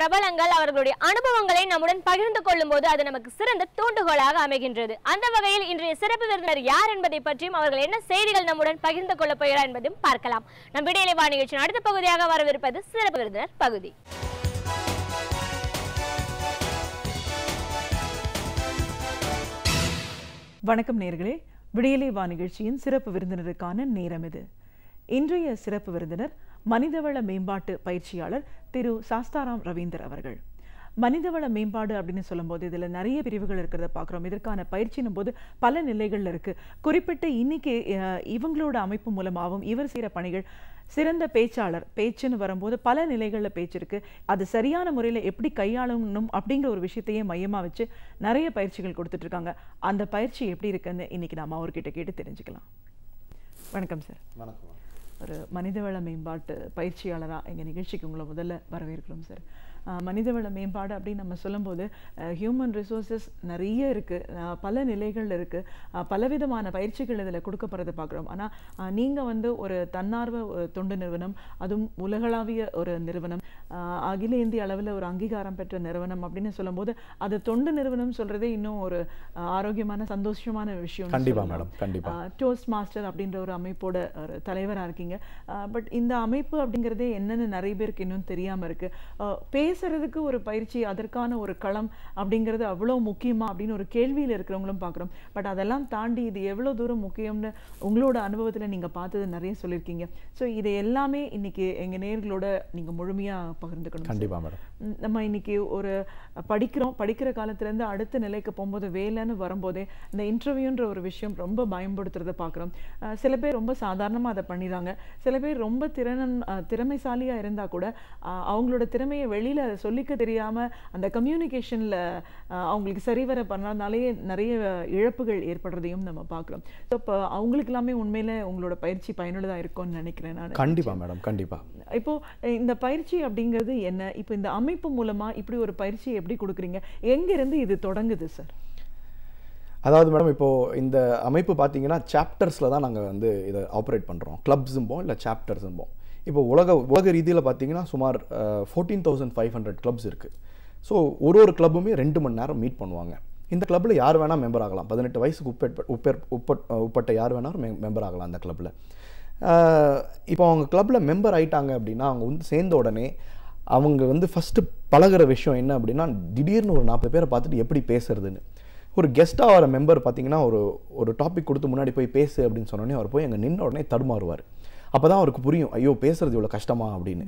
பிரபலங்கள் அவர்களுடைய அனுபவங்களை நம்முடன் பகிர்ந்து கொள்ளும்போது அது நமக்கு சிறந்த தூண்டுகோலாக அமைகின்றது. அந்த வகையில் இன்றைய சிறப்பு விருந்தினர் யார் என்பதை பற்றியும் அவர்கள் என்ன செய்திகள் நம்முடன் பகிர்ந்து கொள்ளப் போகிறார் என்பதையும் பார்க்கலாம். நம் விடியலை வா நிகழ்ச்சியின் அடுத்த பகுதியாக வரவிருப்பது சிறப்பு விருந்தினர் பகுதி. வணக்கம் நேயர்களே, விடியலை வா நிகழ்ச்சியின் சிறப்பு விருந்தினருக்கான நேரம் இது. இன்றைய சிறப்பு விருந்தினர் மனிதவள மேம்பாட்டு பயிற்சியாளர் திரு சாஸ்தாராம் ரவீந்தர் அவர்கள். மனிதவள மேம்பாடு அப்படின்னு சொல்லும்போது இதில் நிறைய பிரிவுகள் இருக்கிறத பார்க்குறோம். இதற்கான பயிற்சினும் போது பல நிலைகளில் இருக்குது. குறிப்பிட்டு இன்னைக்கு இவங்களோட அமைப்பு மூலமாகவும் இவர் செய்கிற பணிகள் சிறந்த பேச்சாளர், பேச்சுன்னு வரும்போது பல நிலைகளில் பேச்சு இருக்குது. அது சரியான முறையில் எப்படி கையாளணும் அப்படிங்கிற ஒரு விஷயத்தையே மையமாக வச்சு நிறைய பயிற்சிகள் கொடுத்துட்ருக்காங்க. அந்த பயிற்சி எப்படி இருக்குன்னு இன்னைக்கு நாம் அவர்கிட்ட கேட்டு தெரிஞ்சுக்கலாம். வணக்கம் சார். வணக்கம். ஒரு மனிதவள மேம்பாட்டு பயிற்சியாளராக எங்கள் நிகழ்ச்சிக்கு உங்களை முதல்ல வரவேற்கிறோம் சார். மனிதவள மேம்பாடு அப்படின்னு நம்ம சொல்லும்போது ஹியூமன் ரிசோர்ஸஸ் நிறைய இருக்குது, பல நிலைகள் இருக்குது, பலவிதமான பயிற்சிகள் இதில் கொடுக்கப்படுறதை பார்க்குறோம். ஆனால் நீங்கள் ஒரு தன்னார்வ தொண்டு நிறுவனம், அதுவும் உலகளாவிய ஒரு நிறுவனம், அகில இந்திய அளவில் ஒரு அங்கீகாரம் பெற்ற நிறுவனம் அப்படின்னு சொல்லும்போது அது தொண்டு நிறுவனம் சொல்கிறதே இன்னும் ஒரு ஆரோக்கியமான சந்தோஷமான விஷயம். கண்டிப்பாக மேடம், கண்டிப்பாக. டோஸ்ட் மாஸ்டர் அப்படின்ற ஒரு அமைப்போட ஒரு தலைவராக இருக்கீங்க. பட் இந்த அமைப்பு அப்படிங்கிறதே என்னென்னு நிறைய பேருக்கு இன்னும் தெரியாமல் இருக்குது. பேசுறதுக்கு ஒரு பயிற்சி, அதற்கான ஒரு களம் அப்படிங்கிறது அவ்வளோ முக்கியமா அப்படின்னு ஒரு கேள்வியில் இருக்கிறவங்களும் பார்க்குறோம். பட் அதெல்லாம் தாண்டி இது எவ்வளோ தூரம் முக்கியம்னு உங்களோட அனுபவத்தில் நீங்கள் பார்த்தது நிறைய சொல்லியிருக்கீங்க. ஸோ இதை எல்லாமே இன்னைக்கு எங்கள் நேயர்களோட நீங்கள் முழுமையாக பகிர்ந்துக்கணும். கண்டிப்பாக மேடம். நம்ம இன்னைக்கு ஒரு படிக்கிற காலத்துலேருந்து அடுத்த நிலைக்கு போகும்போது வேலைன்னு வரும்போதே இந்த இன்டர்வியூன்ற ஒரு விஷயம் ரொம்ப பயன்படுத்துறதை பார்க்குறோம். சில பேர் ரொம்ப சாதாரணமாக அதை பண்ணிடுறாங்க. சில பேர் ரொம்ப திறமைசாலியாக இருந்தால் கூட அவங்களோட திறமையை வெளியில் அதை சொல்லிக்க தெரியாமல் அந்த கம்யூனிகேஷனில் அவங்களுக்கு சரிவர பண்ணாதனாலேயே நிறைய இழப்புகள் ஏற்படுறதையும் நம்ம பார்க்குறோம். ஸோ இப்போ அவங்களுக்கு எல்லாமே உண்மையில் உங்களோட பயிற்சி பயனுள்ளதாக இருக்கும்னு நினைக்கிறேன் நான். கண்டிப்பாக மேடம், கண்டிப்பாக. இப்போது இந்த பயிற்சி அப்படிங்கிறது என்ன? இப்போ இந்த அமைப்பு மூலமாக இப்படி ஒரு பயிற்சி எப்படி கொடுக்குறீங்க? எங்கேருந்து இது தொடங்குது சார்? அதாவது மேடம், இப்போது இந்த அமைப்பு பார்த்தீங்கன்னா சாப்டர்ஸில் தான் நாங்கள் இதை ஆப்ரேட் பண்ணுறோம். கிளப்ஸும்போம் இல்லை சாப்டர்ஸும்போம். இப்போ உலக ரீதியில் பார்த்தீங்கன்னா சுமார் 14,500 கிளப்ஸ் இருக்குது. ஸோ ஒரு கிளப்புமே 2 மணி நேரம் மீட் பண்ணுவாங்க. இந்த கிளப்பில் யார் வேணால் மெம்பர் ஆகலாம். 18 வயசுக்கு உட்பட்ட யார் வேணாலும் மெம்பர் ஆகலாம் அந்த கிளப்பில். இப்போ அவங்க கிளப்பில் மெம்பர் ஆகிட்டாங்க அப்படின்னா அவங்க சேர்ந்த உடனே அவங்க ஃபஸ்ட்டு பழகிற விஷயம் என்ன அப்படின்னா, திடீர்னு ஒரு 40 பேரை பார்த்துட்டு எப்படி பேசுறதுன்னு. ஒரு கெஸ்ட்டாக வர மெம்பர் பார்த்தீங்கன்னா ஒரு டாபிக் கொடுத்து முன்னாடி போய் பேசு அப்படின்னு சொன்னோடனே அவர் போய் அங்கே நின்ன உடனே தடுமாறுவார். அப்போ தான் அவருக்கு புரியும், ஐயோ பேசுறது இவ்வளோ கஷ்டமா அப்படின்னு.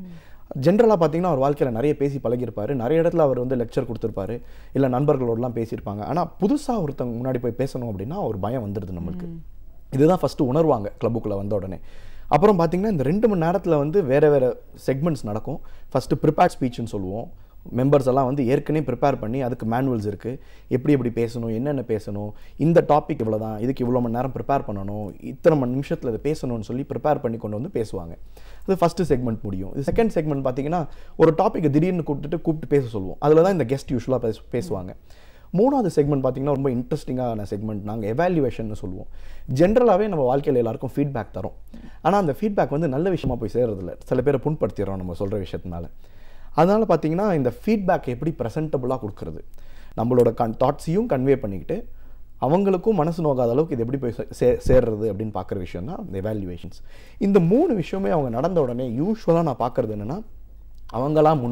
ஜென்ரலாக பார்த்தீங்கன்னா அவர் வாழ்க்கையில் நிறைய பேசி பழகிருப்பார். நிறைய இடத்துல அவர் லெக்சர் கொடுத்துருப்பாரு, இல்லை நண்பர்களோடலாம் பேசியிருப்பாங்க. ஆனால் புதுசாக ஒருத்தவங்க முன்னாடி போய் பேசணும் அப்படின்னா ஒரு பயம் வந்துடுது நம்மளுக்கு. இதுதான் ஃபஸ்ட்டு உணர்வாங்க கிளப்புக்குள்ளே வந்த உடனே. அப்புறம் பார்த்தீங்கன்னா இந்த 2 மணி நேரத்தில் வேறு செக்மெண்ட்ஸ் நடக்கும். ஃபஸ்ட்டு ப்ரிப்பேர்ட் ஸ்பீச்சுன்னு சொல்லுவோம். மெம்பர்ஸ் எல்லாம் ஏற்கனவே ப்ரிப்பேர் பண்ணி அதுக்கு மேனுவல்ஸ் இருக்குது, எப்படி பேசணும், என்னென்ன பேசணும், இந்த டாபிக் இவ்வளோ தான், இதுக்கு இவ்வளோ மணி நேரம் ப்ரிப்பேர் பண்ணணும், இத்தனை மணி நிமிஷத்தில் இதை பேசணும்னு சொல்லி ப்ரிப்பேர் பண்ணி கொண்டு பேசுவாங்க. அது ஃபஸ்ட்டு செக்மெண்ட் முடியும். இது செகண்ட் செக்மெண்ட் பார்த்தீங்கன்னா ஒரு டாப்பிக்கை திடீர்னு கூப்பிட்டு பேச சொல்லுவோம். அதில் தான் இந்த கெஸ்ட் யூஸ்வலாக பேசுவாங்க. 3வது செக்மெண்ட் பார்த்தீங்கன்னா ரொம்ப இன்ட்ரெஸ்டிங்கான செக்மெண்ட். நாங்கள் எவாலுவேஷன் சொல்லுவோம். ஜென்ரலாகவே நம்ம வாழ்க்கையில் எல்லாருக்கும் ஃபீட்பேக் தரோம். ஆனால் அந்த ஃபீட்பேக் நல்ல விஷயமா போய் சேர்றதில்ல. சில பேரை புண்படுத்திடுறோம் நம்ம சொல்கிற விஷயத்தினால. அதனால் பார்த்தீங்கன்னா இந்த ஃபீட்பேக் எப்படி ப்ரெசென்டபுளாக கொடுக்குறது, நம்மளோட தாட்ஸையும் கன்வே பண்ணிக்கிட்டு அவங்களுக்கும் மனசு நோக்காத அளவுக்கு இது எப்படி போய் சேர்றது அப்படின்னு பார்க்குற விஷயம் தான் இந்த எவாலுவேஷன்ஸ். இந்த 3 விஷயமே அவங்க நடந்த உடனே யூஸ்வலாக நான் பார்க்குறது என்னென்னா, அவங்களாம்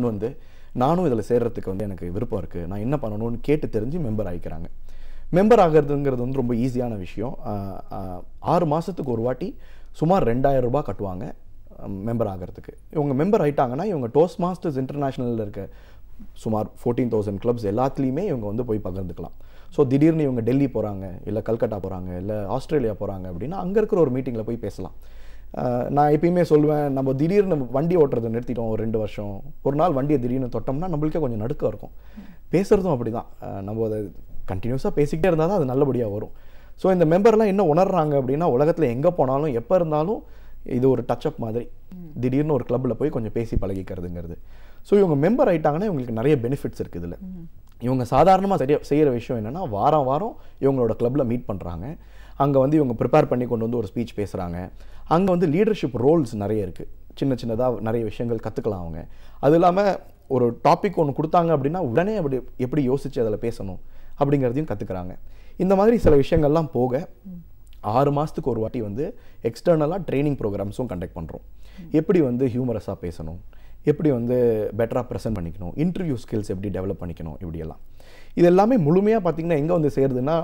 நானும் இதில் சேர்றதுக்கு எனக்கு விருப்பம் இருக்குது, நான் என்ன பண்ணணும்னு கேட்டு தெரிஞ்சு மெம்பர் ஆகிக்கிறாங்க. மெம்பர் ஆகிறதுங்கிறது ரொம்ப ஈஸியான விஷயம். 6 மாதத்துக்கு ஒரு வாட்டி சுமார் 2000 ரூபாய் கட்டுவாங்க மெம்பர் ஆகிறதுக்கு. இவங்க மெம்பர் ஆகிட்டாங்கன்னா இவங்க டோஸ்ட் மாஸ்டர்ஸ் இன்டர்நேஷ்னலில் இருக்க சுமார் 14,000 கிளப்ஸ் எல்லாத்துலேயுமே இவங்க போய் பகிர்ந்துக்கலாம். ஸோ திடீர்னு இவங்க டெல்லி போகிறாங்க, இல்லை கல்கட்டா போகிறாங்க, இல்லை ஆஸ்திரேலியா போகிறாங்க அப்படின்னா அங்கே இருக்கிற ஒரு மீட்டிங்கில் போய் பேசலாம். நான் எப்பயுமே சொல்லுவேன், நம்ம திடீர்னு வண்டி ஓட்டுறதை நிறுத்திட்டோம் ஒரு 2 வருஷம், ஒரு நாள் வண்டியை திடீர்னு தொட்டோம்னா நம்மளுக்கே கொஞ்சம் நடுக்கம் இருக்கும். பேசுகிறதும் அப்படி தான். நம்ம அதை கண்டினியூஸாக பேசிக்கிட்டே இருந்தால் தான் அது நல்லபடியாக வரும். ஸோ இந்த மெம்பர்லாம் என்ன உணர்றாங்க அப்படின்னா, உலகத்தில் எங்கே போனாலும் எப்போ இருந்தாலும் இது ஒரு டச்சப் மாதிரி, திடீர்னு ஒரு கிளப்பில் போய் கொஞ்சம் பேசி பழகிக்கிறதுங்கிறது. ஸோ இவங்க மெம்பர் ஆகிட்டாங்கன்னா இவங்களுக்கு நிறைய பெனிஃபிட்ஸ் இருக்குது இதில். இவங்க சாதாரணமாக செய்கிற விஷயம் என்னென்னா, வாரம் இவங்களோட கிளப்பில் மீட் பண்ணுறாங்க. அங்கே இவங்க ப்ரிப்பேர் பண்ணி கொண்டு ஒரு ஸ்பீச் பேசுகிறாங்க. அங்கே லீடர்ஷிப் ரோல்ஸ் நிறைய இருக்குது. சின்னதாக நிறைய விஷயங்கள் கற்றுக்கலாம் அவங்க. அது இல்லாமல் ஒரு டாபிக் ஒன்று கொடுத்தாங்க அப்படின்னா உடனே அப்படி எப்படி யோசிச்சு அதில் பேசணும் அப்படிங்கிறதையும் கற்றுக்குறாங்க. இந்த மாதிரி சில விஷயங்கள்லாம் போக 6 மாதத்துக்கு ஒரு வாட்டி வந்து எக்ஸ்டர்னலாக ட்ரைனிங் ப்ரோக்ராம்ஸும் கண்டக்ட் பண்ணுறோம். எப்படி வந்து ஹியூமரஸாக பேசணும், எப்படி வந்து பெட்டராக ப்ரெசென்ட் பண்ணிக்கணும், இன்டர்வியூ ஸ்கில்ஸ் எப்படி டெவலப் பண்ணிக்கணும், இப்படியெல்லாம். இது எல்லாமே முழுமையாக பார்த்திங்கன்னா எங்கே வந்து சேருதுன்னா,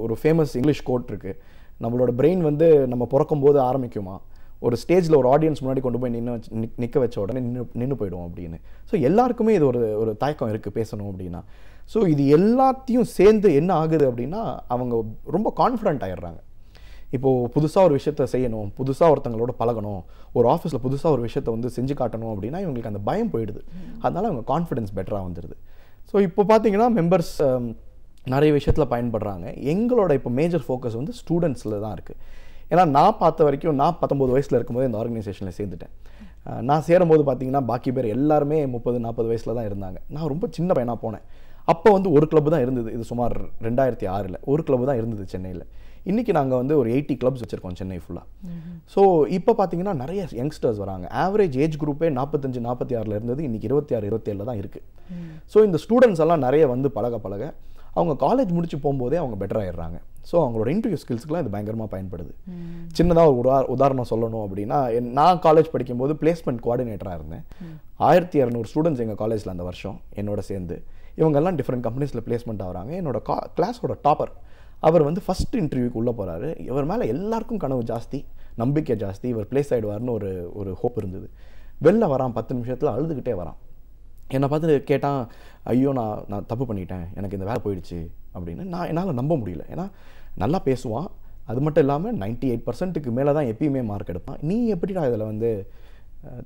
ஒரு ஃபேமஸ் இங்கிலீஷ் கோட் இருக்குது, நம்மளோட பிரெயின் வந்து நம்ம பிறக்கும் போது ஆரம்பிக்குமா, ஒரு ஸ்டேஜில் ஒரு ஆடியன்ஸ் முன்னாடி கொண்டு போய் நிற்க வச்ச உடனே நின்று போயிடும் அப்படின்னு. ஸோ எல்லாருக்குமே இது ஒரு தயக்கம் இருக்குது பேசணும் அப்படின்னா. ஸோ இது எல்லாத்தையும் சேர்ந்து என்ன ஆகுது அப்படின்னா, அவங்க ரொம்ப கான்ஃபிடென்ட் ஆகிடுறாங்க. இப்போது புதுசாக ஒரு விஷயத்த செய்யணும், புதுசாக ஒருத்தங்களோட பழகணும், ஒரு ஆஃபீஸில் புதுசாக ஒரு விஷயத்தை வந்து செஞ்சு காட்டணும் அப்படின்னா இவங்களுக்கு அந்த பயம் போயிடுது. அதனால் அவங்க கான்ஃபிடென்ஸ் பெட்டராக வந்துடுது. ஸோ இப்போ பார்த்தீங்கன்னா மெம்பர்ஸ் நிறைய விஷயத்தில் பயன்படுறாங்க. எங்களோட இப்போ மேஜர் ஃபோக்கஸ் வந்து ஸ்டூடெண்ட்ஸில் தான் இருக்குது. ஏன்னா நான் பார்த்த வரைக்கும் நான் 19 வயசில் இருக்கும்போது இந்த ஆர்கனைசேஷனில் சேர்ந்துட்டேன். நான் சேரும்போது பார்த்தீங்கன்னா பாக்கி பேர் எல்லாருமே 30-40 வயசில் தான் இருந்தாங்க. நான் ரொம்ப சின்ன பையனாக போனேன். அப்போ வந்து ஒரு கிளப் தான் இருந்தது. இது சுமார் 2006 ஒரு கிளப் தான் இருந்தது சென்னையில். இன்றைக்கி நாங்கள் வந்து ஒரு 80 கிளப்ஸ் வச்சுருக்கோம் சென்னை ஃபுல்லாக. ஸோ இப்போ பார்த்தீங்கன்னா நிறைய யங்ஸ்டர்ஸ் வராங்க. ஆவரேஜ் ஏஜ் குரூப்பே 45-46 இருந்தது, இன்றைக்கி 26-27 தான் இருக்குது. ஸோ இந்த ஸ்டூடெண்ட்ஸ் எல்லாம் நிறைய வந்து பழக அவங்க காலேஜ் முடிச்சு போகும்போதே அவங்க பெட்டர் ஆகிடுறாங்க. ஸோ அவங்களோட இன்டர்வியூ ஸ்கில்ஸ்க்குலாம் இது பயங்கரமாக பயன்படுது. சின்னதாக ஒரு உதாரணம் சொல்லணும் அப்படின்னா, நான் காலேஜ் படிக்கும்போது பிளேஸ்மெண்ட் கோஆர்டினேட்டராக இருந்தேன். 1200 ஸ்டூடெண்ட்ஸ் எங்கள் காலேஜில் அந்த வருஷம் என்னோட சேர்ந்து. இவங்கெல்லாம் டிஃப்ரெண்ட் கம்பெனிஸில் பிளேஸ்மெண்ட் ஆகிறாங்க. என்னோட கிளாஸோட டாப்பர் அவர் வந்து ஃபஸ்ட் இன்டர்வியூக்கு உள்ளே போகிறாரு. இவர் மேலே எல்லாருக்கும் கனவு ஜாஸ்தி, நம்பிக்கை ஜாஸ்தி, இவர் பிளேஸ் ஆகிடுவார்னு ஒரு ஹோப் இருந்தது. வெளில வரான், 10 நிமிஷத்தில் அழுதுகிட்டே வரான். என்னை பார்த்து கேட்டான், ஐயோ நான் தப்பு பண்ணிட்டேன், எனக்கு இந்த வேலை போயிடுச்சு அப்படின்னு. என்னால் நம்ப முடியல. ஏன்னா நல்லா பேசுவான், அது மட்டும் இல்லாமல் 98%க்கு மேலே தான் எப்பயுமே மார்க் எடுப்பான். நீ எப்படிடா இதில் வந்து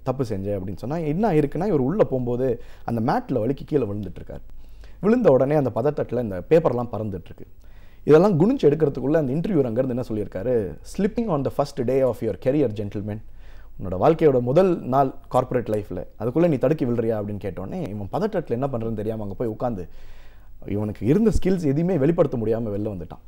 தப்பு செஞ்ச அப்படின்னு சொன்னால், என்ன இருக்குன்னா இவர் உள்ளே போகும்போது அந்த மேட்டில் வலிக்கு கீழே விழுந்துட்டுருக்கார். விழுந்த உடனே அந்த பதட்டத்தில் இந்த பேப்பர்லாம் பறந்துட்டுருக்கு. இதெல்லாம் குனிஞ்சு எடுக்கிறதுக்குள்ளே அந்த இன்டர்வியூ அங்கேருந்து என்ன சொல்லியிருக்காரு, sleeping on the first day of your career gentleman, உன்னோட வாழ்க்கையோட முதல் நாள் கார்பரேட் லைஃப்பில் அதுக்குள்ளே நீ தடுக்கி விழுறியா அப்படின்னு கேட்டோடனே இவன் பதட்டத்தில் என்ன பண்ணுறதுன்னு தெரியாமல் அங்கே போய் உட்காந்து இவனுக்கு இருந்த ஸ்கில்ஸ் எதுவுமே வெளிப்படுத்த முடியாமல் வெளில வந்துட்டான்.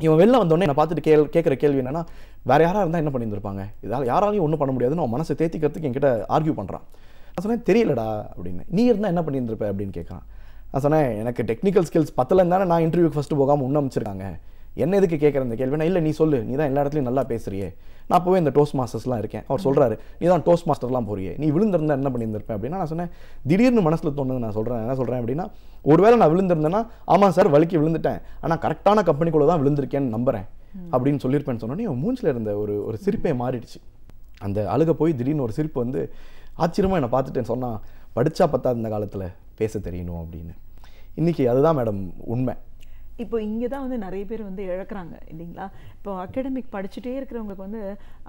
இவன் வெளில வந்தோடனே நான் பார்த்துட்டு கேட்குற கேள்வி என்னன்னா, வேறு யாராக இருந்தால் என்ன பண்ணியிருந்திருப்பாங்க, இதால் யாராலையும் ஒன்றும் பண்ண முடியாதுன்னு அவன் மனசை தேத்திக்கிறதுக்கு என்கிட்ட ஆர்கியூ பண்ணுறான். நான் சொன்னேன், தெரியலடா அப்படின்னு. நீ இருந்தால் என்ன பண்ணியிருந்திருப்ப அப்படின்னு கேட்குறான். நான் சொன்னேன், எனக்கு டெக்னிக்கல் ஸ்கில்ஸ் பத்தலன்னு தானே நான் இன்டர்வியூக்கு ஃபஸ்ட்டு போகாமல் ஒன்று அமைச்சிருக்காங்க, என்ன எதுக்கு கேட்குற இந்த கேள்வினா, இல்லை நீ சொல்லு, நீ தான் எல்லா இடத்துலையும் நல்லா பேசுறியே, நான் அப்போவே இந்த டோஸ்ட் மாஸ்டர்ஸ்லாம் இருக்கேன். அவர் சொல்கிறாரு, நீ தான் டோஸ்ட் மாஸ்டர்லாம் போறியே, நீ விழுந்திருந்தா என்ன பண்ணியிருந்திருப்பேன் அப்படின்னா, நான் சொன்னேன், திடீர்னு மனசில் தோணுது. நான் சொல்கிறேன், என்ன சொல்கிறேன் அப்படின்னா, ஒருவேளை நான் விழுந்திருந்தேன்னா, ஆமாம் சார் வலிக்கு விழுந்துட்டேன், ஆனால் கரெக்டான கம்பெனிக்குள்ளே தான் விழுந்திருக்கேன்னு நம்புகிறேன் அப்படின்னு சொல்லியிருப்பேன்னு சொன்னோன்னே என் மூஞ்சில் இருந்த ஒரு சிரிப்பே மாறிடுச்சு. அந்த அழுக போய் திடீர்னு ஒரு சிரிப்பு வந்து ஆச்சரியமாக என்னை பார்த்துட்டேன். சொன்னால், படித்தா பத்தாது இந்த காலத்தில் பேச தெரியணும் அப்படின்னு. இன்றைக்கி அதுதான் மேடம் உண்மை. இப்போ இங்கே தான் வந்து நிறைய பேர் வந்து இழக்கிறாங்க இல்லைங்களா. இப்போ அகாடமிக் படிச்சுட்டே இருக்கிறவங்களுக்கு வந்து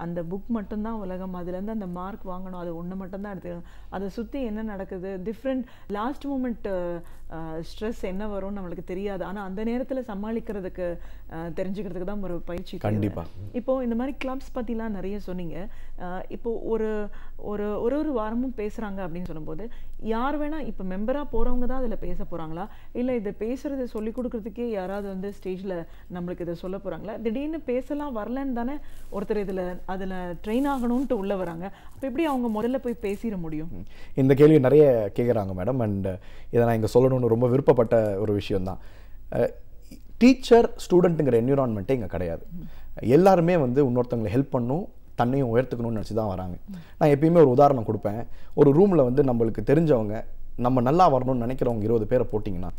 அந்த புக் மட்டும்தான் உலகம், அதுலேருந்து அந்த மார்க் வாங்கணும், அது ஒன்று மட்டும்தான் எடுத்துக்கணும். அதை சுற்றி என்ன நடக்குது, டிஃப்ரெண்ட் லாஸ்ட் மூமெண்ட் ஸ்ட்ரெஸ் என்ன வரும்னு நம்மளுக்கு தெரியாது. ஆனால் அந்த நேரத்தில் சமாளிக்கிறதுக்கு தெரிஞ்சுக்கிறதுக்கு தான் ஒரு பயிற்சி. கண்டிப்பாக இப்போது இந்த மாதிரி கிளப்ஸ் பற்றிலாம் நிறைய சொன்னீங்க. இப்போது ஒரு வாரமும் பேசுகிறாங்க அப்படின்னு சொல்லும்போது, யார் வேணால் இப்போ மெம்பராக போகிறவங்க தான் அதில் பேச போகிறாங்களா, இல்லை இதை பேசுகிறத சொல்லிக் கொடுக்குறதுக்கே யாராவது வந்து ஸ்டேஜில் நம்மளுக்கு இதை சொல்ல போகிறாங்களா? திடீர்னு பேசலாம் வரலன்னு தானே ஒருத்தர் அதில் ட்ரெயின் ஆகணும்ன்ட்டு உள்ளே வராங்க. அப்போ எப்படி அவங்க முதல்ல போய் பேசிட முடியும்? இந்த கேள்வி நிறைய கேட்குறாங்க மேடம். அண்ட் இதை நான் இங்கே சொல்லணும்னு ரொம்ப விருப்பப்பட்ட ஒரு விஷயம்தான். டீச்சர் ஸ்டூடெண்ட்டுங்கிற என்விரான்மெண்ட்டே இங்கே கிடையாது. எல்லாருமே வந்து இன்னொருத்தவங்களை ஹெல்ப் பண்ணும், தன்னையும் உயர்த்துக்கணும்னு நினச்சி தான் வராங்க. நான் எப்பயுமே ஒரு உதாரணம் கொடுப்பேன். ஒரு ரூமில் வந்து நம்மளுக்கு தெரிஞ்சவங்க, நம்ம நல்லா வரணும்னு நினைக்கிறவங்க 20 பேரை போட்டிங்கன்னா,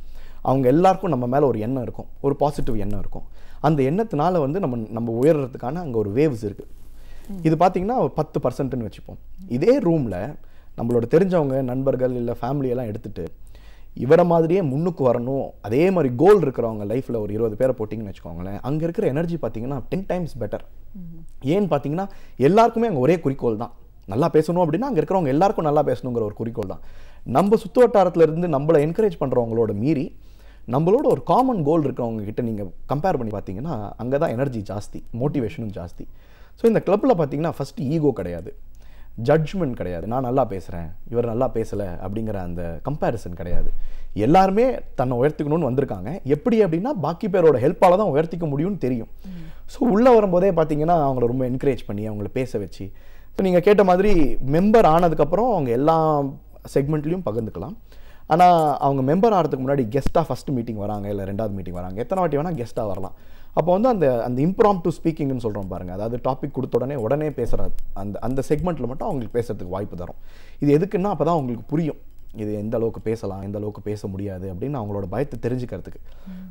அவங்க எல்லாருக்கும் நம்ம மேலே ஒரு எண்ணம் இருக்கும், ஒரு பாசிட்டிவ் எண்ணம் இருக்கும். அந்த எண்ணத்தினால வந்து நம்ம உயர்றதுக்கான அங்கே ஒரு வேவ்ஸ் இருக்குது. இது பார்த்தீங்கன்னா 10%ன்னு வச்சுப்போம். இதே ரூமில் நம்மளோட தெரிஞ்சவங்க, நண்பர்கள் இல்லை ஃபேமிலியெல்லாம் எடுத்துகிட்டு இவரை மாதிரியே முன்னுக்கு வரணும், அதே மாதிரி கோல் இருக்கிறவங்க லைஃப்பில் ஒரு 20 பேரை போட்டிங்கன்னு வச்சுக்கோங்களேன், அங்கே இருக்கிற எனர்ஜி பார்த்தீங்கன்னா 10 times பெட்டர். ஏன்னு பார்த்தீங்கன்னா எல்லாருக்குமே அங்கே ஒரே குறிக்கோள் தான், நல்லா பேசணும் அப்படின்னா அங்கே இருக்கிறவங்க எல்லாருக்கும் நல்லா பேசணுங்கிற ஒரு குறிக்கோள் தான். நம்ம சுற்று வட்டாரத்தில் இருந்து நம்மளை என்கரேஜ் பண்ணுறவங்களோட மீறி நம்மளோட ஒரு காமன் கோல் இருக்கிறவங்க கிட்ட நீங்கள் கம்பேர் பண்ணி பார்த்தீங்கன்னா அங்கே தான் எனர்ஜி ஜாஸ்தி, மோட்டிவேஷனும் ஜாஸ்தி. ஸோ இந்த கிளப்பில் பார்த்தீங்கன்னா ஃபஸ்ட்டு ஈகோ கிடையாது, ஜட்ஜ்மெண்ட் கிடையாது, நான் நல்லா பேசுகிறேன் இவர் நல்லா பேசலை அப்படிங்கிற அந்த கம்பேரிசன் கிடையாது. எல்லாருமே தன்னை உயர்த்திக்கணும்னு வந்திருக்காங்க. எப்படி அப்படின்னா பாக்கி பேரோட ஹெல்ப்பால் தான் உயர்த்திக்க முடியும்னு தெரியும். ஸோ உள்ளே வரும்போதே பார்த்தீங்கன்னா அவங்கள ரொம்ப என்கரேஜ் பண்ணி அவங்கள பேச வச்சு, ஸோ நீங்கள் கேட்ட மாதிரி மெம்பர் ஆனதுக்கப்புறம் அவங்க எல்லாம் செக்மெண்ட்லேயும் பகிர்ந்துக்கலாம். ஆனால் அவங்க மெம்பர் ஆகிறதுக்கு முன்னாடி கெஸ்ட்டாக ஃபஸ்ட்டு மீட்டிங் வராங்க, இல்லை 2வது மீட்டிங் வராங்க, எத்தனை வாட்டி வேணால் கெஸ்ட்டாக வரலாம். அப்போ வந்து அந்த இம்ப்ராம்ப்டு ஸ்பீக்கிங்னு சொல்கிறோம் பாருங்கள், அதாவது டாபிக் கொடுத்த உடனே பேசுகிற அந்த செக்மெண்ட்டில் மட்டும் அவங்களுக்கு பேசுறதுக்கு வாய்ப்பு தரும். இது எதுக்குன்னா அப்போ தான் அவங்களுக்கு புரியும் இது எந்த அளவுக்கு பேசலாம், எந்த அளவுக்கு பேச முடியாது அப்படின்னு அவங்களோட பயத்தை தெரிஞ்சுக்கிறதுக்கு.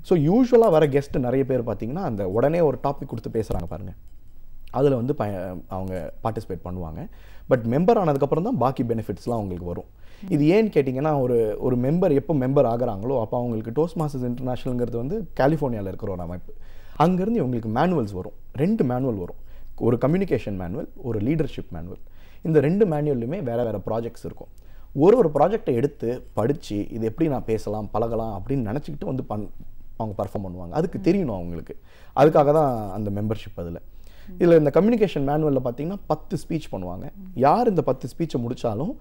ஸோ யூஸ்வலாக வர கெஸ்ட்டு நிறைய பேர் பார்த்தீங்கன்னா அந்த உடனே ஒரு டாபிக் கொடுத்து பேசுகிறாங்க பாருங்கள், அதில் வந்து அவங்க பார்ட்டிசிபேட் பண்ணுவாங்க. பட் மெம்பர் ஆனதுக்கப்புறம் தான் பாக்கி பெனிஃபிட்ஸ்லாம் அவங்களுக்கு வரும். இது ஏன்னு கேட்டிங்கன்னா ஒரு மெம்பர் எப்போ மெம்பர் ஆகிறாங்களோ அப்போ அவங்களுக்கு டோஸ்ட் மாஸ்டர்ஸ் இன்டர்நேஷ்னலுங்கிறது வந்து கலிஃபோர்னியாவில் இருக்கிற ஒரு அமைப்பு. அங்கேருந்து இவங்களுக்கு மேனுவல்ஸ் வரும், 2 மேனுவல் வரும். ஒரு கம்யூனிகேஷன் மேனுவல், ஒரு லீடர்ஷிப் மேனுவல். இந்த 2 மேனுவல்லையுமே வேறு ப்ராஜெக்ட்ஸ் இருக்கும். ஒரு ப்ராஜெக்டை எடுத்து படித்து இது எப்படி நான் பேசலாம் பழகலாம் அப்படின்னு நினச்சிக்கிட்டு வந்து அவங்க பர்ஃபார்ம் பண்ணுவாங்க. அதுக்கு தெரியணும் அவங்களுக்கு. அதுக்காக தான் அந்த மெம்பர்ஷிப். இதில் இந்த கம்யூனிகேஷன் மேனுவலில் பார்த்தீங்கன்னா 10 ஸ்பீச் பண்ணுவாங்க. யார் இந்த 10 ஸ்பீச்சை முடித்தாலும்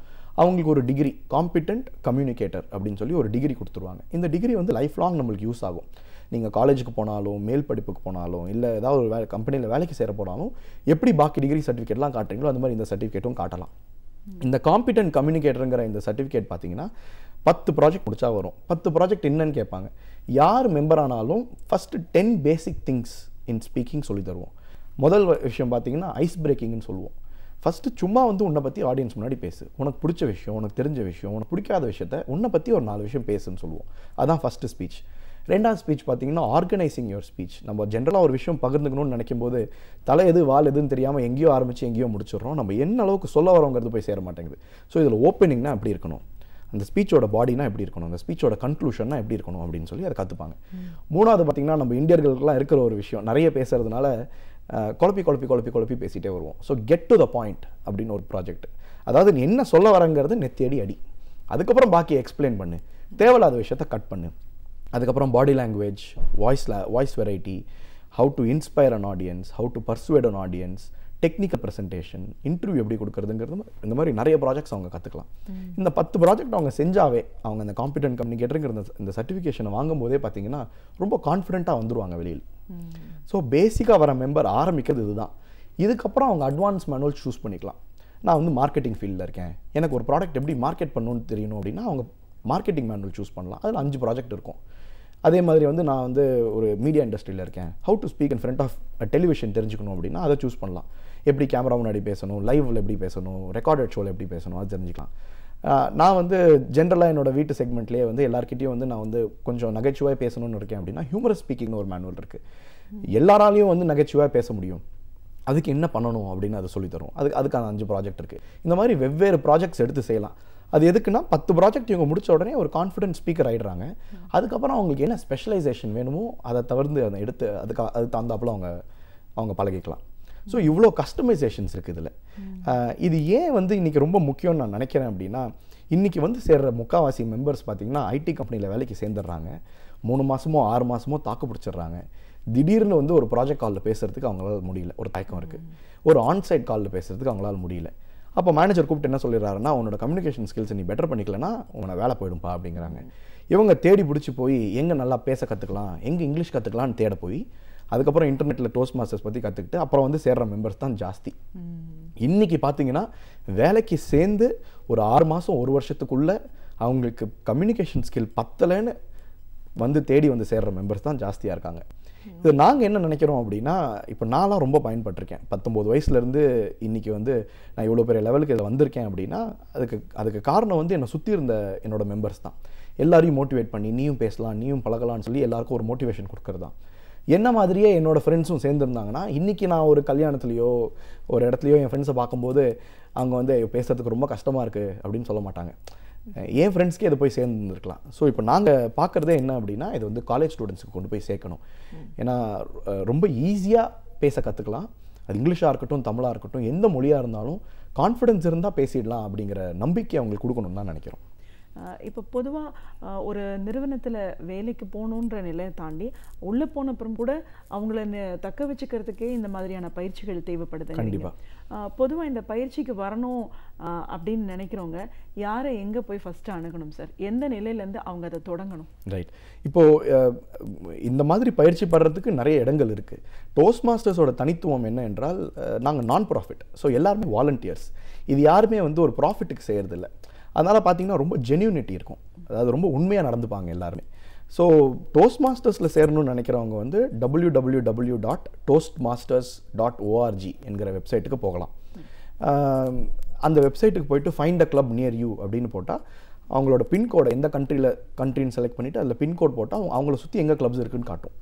அவங்களுக்கு ஒரு டிகிரி, காம்பிட்டன்ட் கம்யூனிகேட்டர் அப்படின்னு சொல்லி ஒரு டிகிரி கொடுத்துருவாங்க. இந்த டிகிரி வந்து லைஃப் லாங் நம்மளுக்கு யூஸ் ஆகும். நீங்கள் காலேஜுக்கு போனாலும், மேல் படிப்புக்கு போனாலும், இல்லை ஏதாவது ஒரு கம்பெனியில் வேலைக்கு சேர போனாலும் எப்படி பாக்கி டிகிரி சர்டிஃபிகேட்லாம் காட்டுறீங்களோ அந்த மாதிரி இந்த சர்டிஃபிகேட்டும் காட்டலாம். இந்த காம்பிட்டன்ட் கம்யூனிகேட்டருங்கிற இந்த சர்டிஃபிகேட் பார்த்தீங்கன்னா 10 ப்ராஜெக்ட் முடிச்சா வரும். 10 ப்ராஜெக்ட் என்னன்னு கேட்பாங்க. யார் மெம்பர் ஆனாலும் first 10 basic things in speaking சொல்லி தருவோம். முதல் விஷயம் பார்த்தீங்கன்னா ஐஸ் பிரேக்கிங்னு சொல்லுவோம். ஃபஸ்ட்டு சும்மா வந்து உன்னை பற்றி ஆடியன்ஸ் முன்னாடி பேசு, உனக்கு பிடிச்ச விஷயம், உனக்கு தெரிஞ்ச விஷயம், உனக்கு பிடிக்காத விஷயத்த உன்னை பற்றி ஒரு 4 விஷயம் பேசுன்னு சொல்லுவோம். அதான் ஃபஸ்ட்டு ஸ்பீச். 2வது ஸ்பீச் பார்த்தீங்கன்னா ஆர்கனைசிங் யுவர் ஸ்பீச். நம்ம ஜென்ரலாக ஒரு விஷயம் பகிர்ந்துக்கணும்னு நினைக்கும் போது தலை எது வால் எதுன்னு தெரியாமல் எங்கேயோ ஆரம்பித்து எங்கேயோ முடிச்சிடுறோம். நம்ம என்ன அளவுக்கு சொல்ல வரோங்கிறது போய் சேர மாட்டேங்குது. ஸோ இதில் ஓப்பனிங்னா எப்படி இருக்கணும், அந்த ஸ்பீச்சோட பாடினா எப்படி இருக்கணும், அந்த ஸ்பீச்சோட கன்க்ளூஷன்னா எப்படி இருக்கணும் அப்படின்னு சொல்லி அதை கற்றுப்பாங்க. 3வது பார்த்தீங்கன்னா நம்ம இந்தியர்களுக்கெல்லாம் இருக்கிற ஒரு விஷயம், நிறைய பேசுறதுனால குழப்பி பேசிகிட்டே வருவோம். So get to the point அப்படின்னு ஒரு ப்ராஜெக்ட். அதாவது நீ என்ன சொல்ல வரங்கிறது நெத்தியடி அடி, அதுக்கப்புறம் பாக்கி எக்ஸ்பிளைன் பண்ணு, தேவையில்லாத விஷயத்தை கட் பண்ணு. அதுக்கப்புறம் body language, voice variety, how to inspire an audience, how to persuade an audience, technical presentation, interview எப்படி கொடுக்குறதுங்கிறது, இந்த மாதிரி நிறைய ப்ராஜெக்ட்ஸ் அவங்க கற்றுக்கலாம். இந்த 10 ப்ராஜெக்ட் அவங்க செஞ்சாவே அவங்க அந்த காம்பிட்டன்ட் கம்யூனிகேட்டருங்கிற இந்த சர்டிஃபிகேஷனை வாங்கும் போதே பார்த்தீங்கன்னா ரொம்ப கான்ஃபிடென்ட்டாக வந்துடுவாங்க வெளியில். ஸோ பேசிக்காக வர மெம்பர் ஆரம்பிக்கிறது இதுதான். இதுக்கப்புறம் அவங்க அட்வான்ஸ் மேனுவல் சூஸ் பண்ணிக்கலாம். நான் வந்து மார்க்கெட்டிங் ஃபீல்டில் இருக்கேன், எனக்கு ஒரு ப்ராடக்ட் எப்படி மார்க்கெட் பண்ணணும்னு தெரியணும் அப்படின்னா அவங்க மார்க்கெட்டிங் மேனுவல் சூஸ் பண்ணலாம். அதில் 5 ப்ராஜெக்ட் இருக்கும். அதே மாதிரி வந்து நான் வந்து ஒரு மீடியா இண்டஸ்ட்ரியில் இருக்கேன், how to speak in front of television தெரிஞ்சுக்கணும் அப்படின்னா அதை சூஸ் பண்ணலாம். எப்படி கேமரா முன்னாடி பேசணும், லைவில் எப்படி பேசணும், ரெக்கார்டட் ஷோவில் எப்படி பேசணும், அது தெரிஞ்சுக்கலாம். நான் வந்து ஜென்ரலாக என்னோடய வீட்டு செக்மெண்ட்லேயே வந்து எல்லாருக்கிட்டையும் வந்து நான் வந்து கொஞ்சம் நகைச்சுவாக பேசணும்னு இருக்கேன் அப்படின்னா ஹியூமரஸ் ஸ்பீக்கிங்னு ஒரு மேனுவல் இருக்குது. எல்லாராலையும் வந்து நகைச்சுவாக பேச முடியும், அதுக்கு என்ன பண்ணணும் அப்படின்னு அதை சொல்லித்தரும். அதுக்கான 5 ப்ராஜெக்ட் இருக்குது. இந்த மாதிரி வெவ்வேறு ப்ராஜெக்ட்ஸ் எடுத்து செய்யலாம். அது எதுக்குன்னா 10 ப்ராஜெக்ட் இவங்க முடிச்ச உடனே ஒரு கான்ஃபிடென்ட் ஸ்பீக்கர் ஆகிடுறாங்க. அதுக்கப்புறம் அவங்களுக்கு என்ன ஸ்பெஷலைசேஷன் வேணுமோ அதை தவிர்த்து அதை எடுத்து அது தகுந்தாப்புல அவங்க பழகிக்கலாம். ஸோ இவ்வளோ கஸ்டமைசேஷன்ஸ் இருக்குது இதில். இது ஏன் வந்து இன்றைக்கி ரொம்ப முக்கியம்னு நான் நினைக்கிறேன் அப்படின்னா, இன்றைக்கி வந்து சேர்கிற முக்கால்வாசி மெம்பர்ஸ் பார்த்திங்கன்னா ஐடி கம்பெனியில் வேலைக்கு சேர்ந்துடுறாங்க. 3 மாதமோ 6 மாதமோ தாக்கு பிடிச்சிடுறாங்க. திடீர்னு வந்து ஒரு ப்ராஜெக்ட் காலில் பேசுகிறதுக்கு அவங்களால முடியல, ஒரு தயக்கம் இருக்குது. ஒரு ஆன்சைட் காலில் பேசுகிறதுக்கு அவங்களால முடியல. அப்போ மேனேஜர் கூப்பிட்டு என்ன சொல்லிடுறாருன்னா, உன்னோட கம்யூனிகேஷன் ஸ்கில்ஸை நீ பெட்டர் பண்ணிக்கலன்னா உன்னை வேலை போயிடும்பா அப்படிங்கிறாங்க. இவங்க தேடி பிடிச்சி போய் எங்கே நல்லா பேச கற்றுக்கலாம், எங்கே இங்கிலீஷ் கற்றுக்கலான்னு தேட போய் அதுக்கப்புறம் இன்டர்நெட்டில் டோஸ்ட் மாஸ்டர்ஸ் பற்றி கற்றுக்கிட்டு அப்புறம் வந்து சேர்கிற மெம்பர்ஸ் தான் ஜாஸ்தி. இன்றைக்கி பார்த்தீங்கன்னா வேலைக்கு சேர்ந்து ஒரு 6 மாதம் 1 வருஷத்துக்குள்ளே அவங்களுக்கு கம்யூனிகேஷன் ஸ்கில் பத்தலைன்னு வந்து தேடி வந்து சேர்கிற மெம்பர்ஸ் தான் ஜாஸ்தியாக இருக்காங்க. இது நாங்கள் என்ன நினைக்கிறோம் அப்படின்னா, இப்போ நான்லாம் ரொம்ப பயன்பட்டிருக்கேன். 19 வயசுலேருந்து இன்றைக்கி வந்து நான் இவ்வளோ பெரிய லெவலுக்கு இதில் வந்திருக்கேன் அப்படின்னா அதுக்கு காரணம் வந்து என்னை சுற்றி இருந்த என்னோடய மெம்பர்ஸ் தான். எல்லாரையும் மோட்டிவேட் பண்ணி நீயும் பேசலாம், நீயும் பழகலான்னு சொல்லி எல்லாருக்கும் ஒரு மோட்டிவேஷன் கொடுக்குறது தான். என்ன மாதிரியே என்னோடய ஃப்ரெண்ட்ஸும் சேர்ந்துருந்தாங்கன்னா இன்றைக்கி நான் ஒரு கல்யாணத்துலையோ ஒரு இடத்துலையோ என் ஃப்ரெண்ட்ஸை பார்க்கும்போது அவங்க வந்து பேசுகிறதுக்கு ரொம்ப கஷ்டமாக இருக்குது அப்படின்னு சொல்ல மாட்டாங்க. என் ஃப்ரெண்ட்ஸ்க்கே இதை போய் சேர்ந்துருக்கலாம். ஸோ இப்போ நாங்கள் பார்க்குறதே என்ன அப்படின்னா, இது வந்து காலேஜ் ஸ்டூடெண்ட்ஸுக்கு கொண்டு போய் சேர்க்கணும். ஏன்னா ரொம்ப ஈஸியாக பேச கற்றுக்கலாம். அது இங்கிலீஷாக இருக்கட்டும், தமிழாக இருக்கட்டும், எந்த மொழியாக இருந்தாலும் கான்ஃபிடென்ஸ் இருந்தால் பேசிடலாம் அப்படிங்கிற நம்பிக்கை அவங்களுக்கு கொடுக்கணும்னு தான் நினைக்கிறோம். இப்போ பொதுவாக ஒரு நிறுவனத்தில் வேலைக்கு போகணுன்ற நிலையை தாண்டி உள்ளே போன அப்புறம் கூட அவங்கள தக்க வச்சுக்கிறதுக்கே இந்த மாதிரியான பயிற்சிகள் தேவைப்படுது. கண்டிப்பாக பொதுவாக இந்த பயிற்சிக்கு வரணும் அப்படின்னு நினைக்கிறவங்க யாரை எங்கே போய் ஃபஸ்ட்டு அணுகணும் சார்? எந்த நிலையிலேருந்து அவங்க அதை தொடங்கணும்? ரைட். இப்போது இந்த மாதிரி பயிற்சி படுறதுக்கு நிறைய இடங்கள் இருக்குது. டோஸ்ட் மாஸ்டர்ஸோட தனித்துவம் என்ன என்றால், நாங்கள் நான் ப்ராஃபிட். ஸோ எல்லாருமே வாலண்டியர்ஸ். இது யாருமே வந்து ஒரு ப்ராஃபிட்டுக்கு செய்கிறதில்ல. அதனால் பார்த்தீங்கன்னா ரொம்ப ஜென்யூனிட்டி இருக்கும், அதாவது ரொம்ப உண்மையாக நடந்துப்பாங்க எல்லாருமே. ஸோ டோஸ்ட் மாஸ்டர்ஸில் சேரணும்னு நினைக்கிறவங்க வந்து www.toastmasters.org என்கிற வெப்சைட்டுக்கு போகலாம். அந்த வெப்சைட்டுக்கு போயிட்டு find a club near you அப்படின்னு போட்டால் அவங்களோட பின்கோடை எந்த கண்ட்ரின்னு செலக்ட் பண்ணிவிட்டு அதில் பின்கோட் போட்டால் அவங்கள சுற்றி எங்கே கிளப்ஸ் இருக்குன்னு காட்டும்.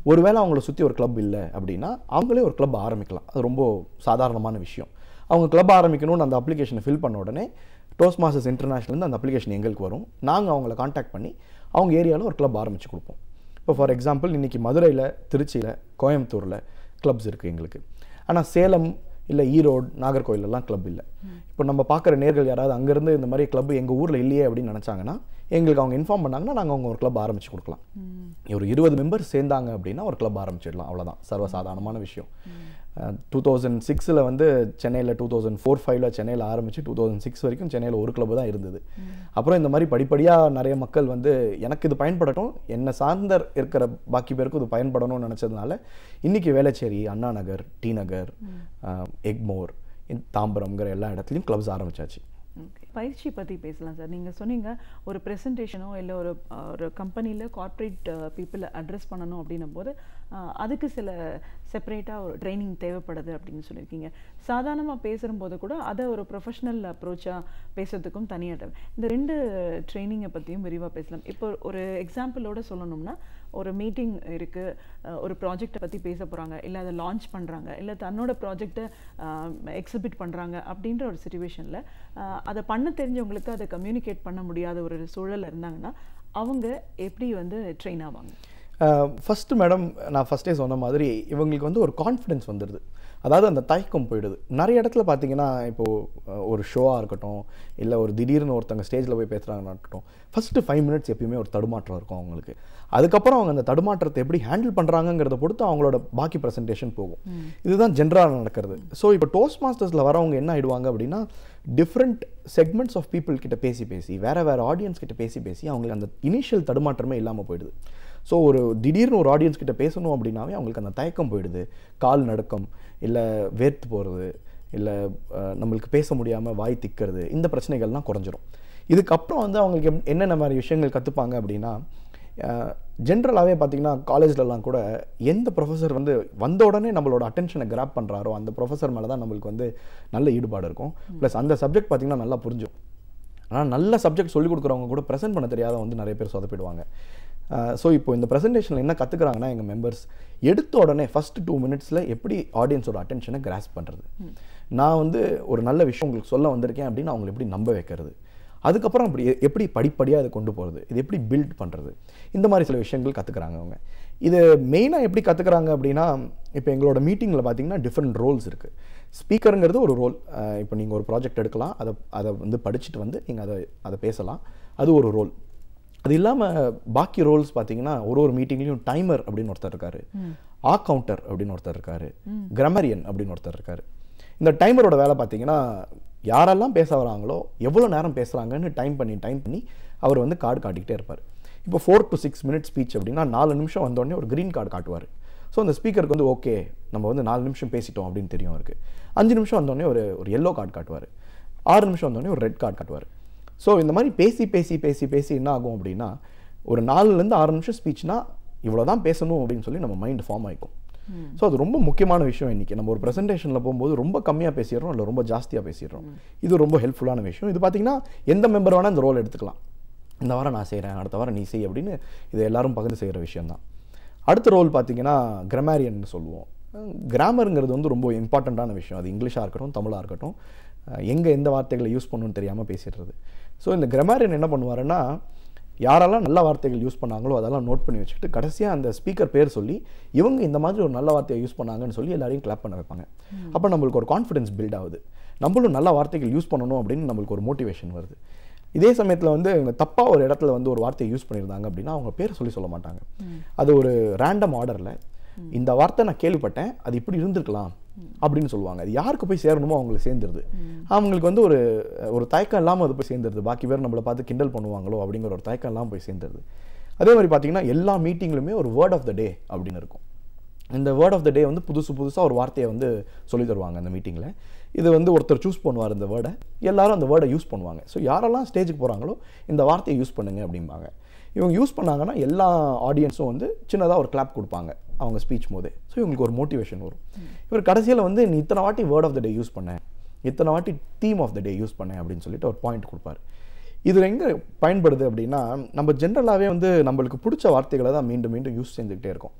ஒருவேளை அவங்கள சுற்றி ஒரு கிளப் இல்லை அப்படின்னா அவங்களே ஒரு கிளப் ஆரம்பிக்கலாம். அது ரொம்ப சாதாரணமான விஷயம். அவங்க கிளப் ஆரம்பிக்கணும்னு அந்த அப்ளிகேஷனை ஃபில் பண்ண உடனே டோஸ்ட் மாஸ்டர்ஸ் இன்டர்நேஷனல் அந்த அப்ளிகேஷன் எங்களுக்கு வரும். நாங்கள் அவங்கள காண்டாக்ட் பண்ணி அவங்க ஏரியாவில் ஒரு கிளப் ஆரம்பித்து கொடுப்போம். இப்போ ஃபார் எக்ஸாம்பிள் இன்றைக்கி மதுரையில், திருச்சியில், கோயம்புத்தூரில் கிளப்ஸ் இருக்குது எங்களுக்கு. ஆனால் சேலம் இல்லை ஈரோடு, நாகர்கோயிலெல்லாம் கிளப் இல்லை. இப்போ நம்ம பார்க்குற நேர்கள் யாராவது அங்கேருந்து இந்த மாதிரி கிளப் எங்கள் ஊரில் இல்லையே அப்படின்னு நினச்சாங்கன்னா எங்களுக்கு அவங்க இன்ஃபார்ம் பண்ணாங்கன்னா நாங்கள் அவங்க ஒரு கிளப் ஆரம்பித்து கொடுக்கலாம். ஒரு 20 மெம்பர்ஸ் சேர்ந்தாங்க அப்படின்னா ஒரு கிளப் ஆரம்பிச்சிடலாம். அவ்வளோதான், சர்வசாதாரணமான விஷயம். 2006 வந்து சென்னையில் 2004-05 சென்னையில் ஆரம்பித்து 2006 வரைக்கும் சென்னையில் ஒரு கிளப் தான் இருந்தது. அப்புறம் இந்த மாதிரி படிப்படியாக நிறைய மக்கள் வந்து எனக்கு இது பயன்படட்டும், என்னை சார்ந்த இருக்கிற பாக்கி பேருக்கும் இது பயன்படணும்னு நினச்சதுனால இன்றைக்கி வேளச்சேரி, அண்ணா நகர், டி நகர், எக்மோர், தாம்பரம்ங்கிற எல்லா இடத்துலையும் கிளப்ஸ் ஆரம்பிச்சாச்சு. பயிற்சி பற்றி பேசலாம் சார். நீங்கள் சொன்னீங்க ஒரு ப்ரெசன்டேஷனோ இல்லை ஒரு கம்பெனியில் கார்ப்பரேட் பீப்புளை அட்ரஸ் பண்ணணும் அப்படின்னும் போது அதுக்கு சில செப்பரேட்டாக ஒரு ட்ரைனிங் தேவைப்படுது அப்படின்னு சொல்லியிருக்கீங்க. சாதாரணமாக பேசும்போது கூட அதை ஒரு ப்ரொஃபஷனல் அப்ரோச்சாக பேசுறதுக்கும் தனியாக இந்த 2 ட்ரைனிங்கை பற்றியும் விரிவாக பேசலாம். இப்போ ஒரு எக்ஸாம்பிளோட சொல்லணும்னா ஒரு மீட்டிங் இருக்குது, ஒரு ப்ராஜெக்டை பற்றி பேச போகிறாங்க, இல்லை அதை லான்ச் பண்ணுறாங்க, இல்லை தன்னோட ப்ராஜெக்டை எக்ஸிபிட் பண்ணுறாங்க அப்படின்ற ஒரு சிச்சுவேஷனில் அதை பண்ண தெரிஞ்சவங்களுக்கு அதை கம்யூனிகேட் பண்ண முடியாத ஒரு சூழல் இருந்தாங்கன்னா அவங்க எப்படி வந்து ட்ரெயின் ஆவாங்க? ஃபஸ்ட்டு மேடம், நான் ஃபஸ்ட்டே சொன்ன மாதிரி இவங்களுக்கு வந்து ஒரு கான்ஃபிடென்ஸ் வந்துடுது. அதாவது அந்த தயக்கம் போயிடுது. நிறைய இடத்துல பார்த்தீங்கன்னா இப்போது ஒரு ஷோவாக இருக்கட்டும், இல்லை ஒரு திடீர்னு ஒருத்தங்க ஸ்டேஜில் போய் பேசுகிறாங்கன்னு இருக்கட்டும், ஃபஸ்ட்டு 5 மினிட்ஸ் எப்பயுமே ஒரு தடுமாற்றம் இருக்கும் அவங்களுக்கு. அதுக்கப்புறம் அவங்க அந்த தடுமாற்றத்தை எப்படி ஹேண்டில் பண்ணுறாங்கிறத பொறுத்து அவங்களோட பாக்கி ப்ரெசன்டேஷன் போகும். இதுதான் ஜென்ரலாக நடக்கிறது. ஸோ இப்போ டோஸ்ட் மாஸ்டர்ஸில் வரவங்க என்ன ஆகிடுவாங்க அப்படின்னா டிஃப்ரெண்ட் செக்மெண்ட்ஸ் ஆஃப் பீப்புள் கிட்ட பேசி வேறு ஆடியன்ஸ் கிட்ட பேசி அவங்களுக்கு அந்த இனிஷியல் தடுமாற்றமே இல்லாமல் போயிடுது. ஸோ ஒரு திடீர்னு ஒரு ஆடியன்ஸ் கிட்ட பேசணும் அப்படின்னாவே அவங்களுக்கு அந்த தயக்கம் போயிடுது. கால் நடுக்கம், இல்லை வேர்த்து போகிறது, இல்லை நம்மளுக்கு பேச முடியாமல் வாய் திக்கிறது, இந்த பிரச்சனைகள்லாம் குறைஞ்சிரும். இதுக்கப்புறம் வந்து அவங்களுக்கு என்னென்ன மாதிரி விஷயங்கள் கற்றுப்பாங்க அப்படின்னா ஜென்ரலாகவே பார்த்திங்கன்னா காலேஜ்லலாம் கூட எந்த ப்ரொஃபஸர் வந்து வந்த உடனே நம்மளோட அட்டென்ஷனை கிராப் பண்ணுறாரோ அந்த ப்ரொஃபஸர் மேலே தான் நம்மளுக்கு வந்து நல்ல ஈடுபாடு இருக்கும். ப்ளஸ் அந்த சப்ஜெக்ட் பார்த்திங்கன்னா நல்லா புரிஞ்சும். ஆனால் நல்ல சப்ஜெக்ட் சொல்லிக் கொடுக்குறவங்க கூட ப்ரெசென்ட் பண்ண தெரியாத வந்து நிறைய பேர் சொதப்பிடுவாங்க. ஸோ இப்போ இந்த ப்ரெசன்டேஷனில் என்ன கற்றுக்குறாங்கன்னா எங்கள் மெம்பர்ஸ் எடுத்த உடனே ஃபஸ்ட்டு 2 மினிட்ஸில் எப்படி ஆடியன்ஸோட அட்டென்ஷனை கிராஸ்ப் பண்ணுறது, நான் வந்து ஒரு நல்ல விஷயம் உங்களுக்கு சொல்ல வந்திருக்கேன் அப்படின்னு அவங்களை எப்படி நம்ப வைக்கிறது, அதுக்கப்புறம் அப்படி எப்படி படிப்படியாக அதை கொண்டு போகிறது, இது எப்படி பில்ட் பண்ணுறது, இந்த மாதிரி சில விஷயங்கள் கற்றுக்குறாங்க அவங்க. இது மெயினாக எப்படி கற்றுக்குறாங்க அப்படின்னா இப்போ எங்களோட மீட்டிங்கில் பார்த்தீங்கன்னா டிஃப்ரெண்ட் ரோல்ஸ் இருக்குது. ஸ்பீக்கருங்கிறது ஒரு ரோல். இப்போ நீங்கள் ஒரு ப்ராஜெக்ட் எடுக்கலாம், அதை வந்து படிச்சுட்டு வந்து நீங்கள் அதை பேசலாம், அது ஒரு ரோல். அது இல்லாமல் பாக்கி ரோல்ஸ் பார்த்தீங்கன்னா ஒரு மீட்டிங்லேயும் டைமர் அப்படின்னு ஒருத்தர் இருக்காரு, கவுண்டர் அப்படின்னு ஒருத்தர் இருக்காரு, கிராமரியன் அப்படின்னு ஒருத்தர் இருக்காரு. இந்த டைமரோட வேலை பார்த்தீங்கன்னா யாரெல்லாம் பேச வராங்களோ எவ்வளோ நேரம் பேசுகிறாங்கன்னு டைம் பண்ணி அவர் வந்து கார்டு காட்டிக்கிட்டே இருப்பார். இப்போ 4 to 6 மினிட்ஸ் ஸ்பீச் அப்படின்னா 4 நிமிஷம் வந்தோடனே ஒரு க்ரீன் கார்டு காட்டுவார். ஸோ அந்த ஸ்பீக்கருக்கு வந்து ஓகே நம்ம வந்து 4 நிமிஷம் பேசிட்டோம் அப்படின்னு தெரியும் அவருக்கு. 5 நிமிஷம் வந்தோடனே ஒரு எல்லோ கார்டு காட்டுவார். 6 நிமிஷம் வந்தோடனே ஒரு ரெட் கார்டு காட்டுவார். ஸோ இந்த மாதிரி பேசி என்ன ஆகும் அப்படின்னா ஒரு 4லேருந்து 6 நிமிஷம் ஸ்பீச்னா இவ்வளோ தான் பேசணும் அப்படின்னு சொல்லி நம்ம மைண்ட் ஃபார்ம் ஆகிக்கும். ஸோ அது ரொம்ப முக்கியமான விஷயம். இன்றைக்கி நம்ம ஒரு ப்ரெசன்டேஷனில் போகும்போது ரொம்ப கம்மியாக பேசிடுறோம், இல்லை ரொம்ப ஜாஸ்தியாக பேசிடுறோம். இது ரொம்ப ஹெல்ப்ஃபுல்லான விஷயம். இது பார்த்திங்கன்னா எந்த மெம்பர் வேணால் இந்த ரோல் எடுத்துக்கலாம். இந்த வாரம் நான் செய்கிறேன், அடுத்த வாரம் நீ செய் அப்படின்னு இது எல்லாரும் பகிர்ந்து செய்கிற விஷயந்தான். அடுத்த ரோல் பார்த்திங்கன்னா கிராமரியன் சொல்லுவோம். கிராமருங்கிறது வந்து ரொம்ப இம்பார்ட்டண்ட்டான விஷயம். அது இங்கிலீஷாக இருக்கட்டும், தமிழாக இருக்கட்டும், எங்கே எந்த வார்த்தைகளை யூஸ் பண்ணணும்னு தெரியாமல் பேசிடுறது. ஸோ இந்த கிராமரியன் என்ன பண்ணுவாருன்னா யாரெல்லாம் நல்ல வார்த்தைகள் யூஸ் பண்ணாங்களோ அதெல்லாம் நோட் பண்ணி வச்சுக்கிட்டு கடைசியாக அந்த ஸ்பீக்கர் பேர் சொல்லி இவங்க இந்த மாதிரி ஒரு நல்ல வார்த்தையை யூஸ் பண்ணாங்கன்னு சொல்லி எல்லாரையும் கிளாப் பண்ண வைப்பாங்க. அப்போ நம்மளுக்கு ஒரு கான்ஃபிடன்ஸ் பில்ட் ஆகுது, நம்மளும் நல்ல வார்த்தைகள் யூஸ் பண்ணணும் அப்படின்னு நம்மளுக்கு ஒரு மோட்டிவேஷன் வருது. இதே சமயத்தில் வந்து இவங்க தப்பாக ஒரு இடத்துல வந்து ஒரு வார்த்தையை யூஸ் பண்ணியிருந்தாங்க அப்படின்னா அவங்க பேர் சொல்ல மாட்டாங்க. அது ஒரு ரேண்டம் ஆர்டரில் இந்த வார்த்தை நான் கேள்விப்பட்டேன், அது இப்படி இருந்திருக்கலாம் அப்படின்னு சொல்லுவாங்க. அது யாருக்கு போய் சேரணுமோ அவங்களுக்கு சேர்ந்துருது. அவங்களுக்கு வந்து ஒரு தயக்கம் இல்லாமல் அது போய் சேர்ந்துருது. பாக்கி பேர் நம்மளை பார்த்து கிண்டல் பண்ணுவாங்களோ அப்படிங்கிற ஒரு தயக்கம் இல்லாமல் போய் சேர்ந்துருது. அதே மாதிரி பார்த்தீங்கன்னா எல்லா மீட்டிங்லுமே ஒரு வேர்ட் ஆஃப் த டே அப்படின்னு இருக்கும். இந்த வேர்ட் ஆஃப் த டே வந்து புதுசாக ஒரு வார்த்தையை வந்து சொல்லி தருவாங்க அந்த மீட்டிங்கில். இது வந்து ஒருத்தர் சூஸ் பண்ணுவார் இந்த வேர்டை, எல்லாரும் அந்த வேர்டை யூஸ் பண்ணுவாங்க. ஸோ யாரெல்லாம் ஸ்டேஜுக்கு போகிறாங்களோ இந்த வார்த்தையை யூஸ் பண்ணுங்க அப்படிம்பாங்க. இவங்க யூஸ் பண்ணாங்கன்னா எல்லா ஆடியன்ஸும் வந்து சின்னதாக ஒரு கிளாப் கொடுப்பாங்க அவங்க ஸ்பீச் போதே. ஸோ இவங்களுக்கு ஒரு மோட்டிவேஷன் வரும். இவர் கடைசியில் வந்து நீ இத்தனை வாட்டி word of the day use பண்ணேன், இத்தனை வாட்டி theme of the day use பண்ணேன் அப்படின்னு சொல்லிட்டு ஒரு பாயிண்ட் கொடுப்பார். இதில் எங்கே பயன்படுது அப்படின்னா, நம்ம ஜென்ரலாகவே வந்து நம்மளுக்கு பிடிச்ச வார்த்தைகளை தான் மீண்டும் மீண்டும் யூஸ் செஞ்சுக்கிட்டே இருக்கோம்.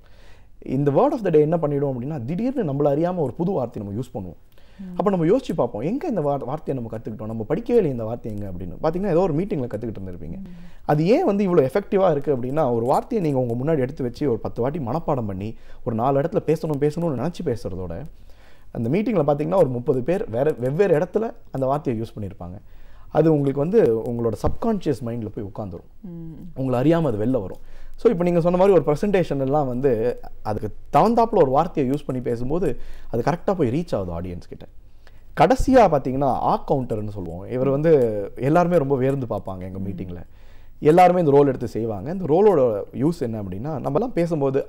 இந்த வேர்ட் ஆஃப் த டே என்ன பண்ணிவிடும் அப்படின்னா, திடீர்னு நம்மள அறியாமல் ஒரு புது வார்த்தையை நம்ம யூஸ் பண்ணுவோம். அப்போ நம்ம யோசிச்சு பார்ப்போம், எங்கே இந்த வார்த்தையை நம்ம கற்றுக்கிட்டோம், நம்ம படிக்கவே இல்லை இந்த வார்த்தை எங்கே அப்படின்னு. பார்த்தீங்கன்னா ஏதோ ஒரு மீட்டிங்கில் கற்றுக்கிட்டு இருந்திருப்பீங்க. அது ஏன் வந்து இவ்வளோ எஃபெக்டிவாக இருக்குது அப்படின்னா, ஒரு வார்த்தையை நீங்கள் உங்கள் முன்னாடி எடுத்து வச்சு ஒரு 10 வாட்டி மனப்பாடம் பண்ணி ஒரு 4 இடத்துல பேசணும்னு நினச்சி பேசுகிறதோட, அந்த மீட்டிங்கில் பார்த்தீங்கன்னா ஒரு 30 பேர் வெவ்வேறு இடத்துல அந்த வார்த்தையை யூஸ் பண்ணியிருப்பாங்க. அது உங்களுக்கு வந்து உங்களோட சப்கான்ஷியஸ் மைண்டில் போய் உட்காந்துரும், உங்களை அறியாமல் அது வெளில வரும். ஸோ இப்போ நீங்கள் சொன்ன மாதிரி ஒரு ப்ரெசன்டேஷன் எல்லாம் வந்து அதுக்கு தகுந்தாப்பில் ஒரு வார்த்தையை யூஸ் பண்ணி பேசும்போது அது கரெக்டாக போய் ரீச் ஆகுது ஆடியன்ஸ் கிட்ட. கடைசியாக பார்த்தீங்கன்னா கவுண்டர்னு சொல்லுவோம். இவர் வந்து எல்லாருமே ரொம்ப வேர்ந்து பார்ப்பாங்க எங்கள் மீட்டிங்கில். எல்லாருமே இந்த ரோல் எடுத்து செய்வாங்க. இந்த ரோலோட யூஸ் என்ன அப்படின்னா, நம்மலாம் பேசும்போது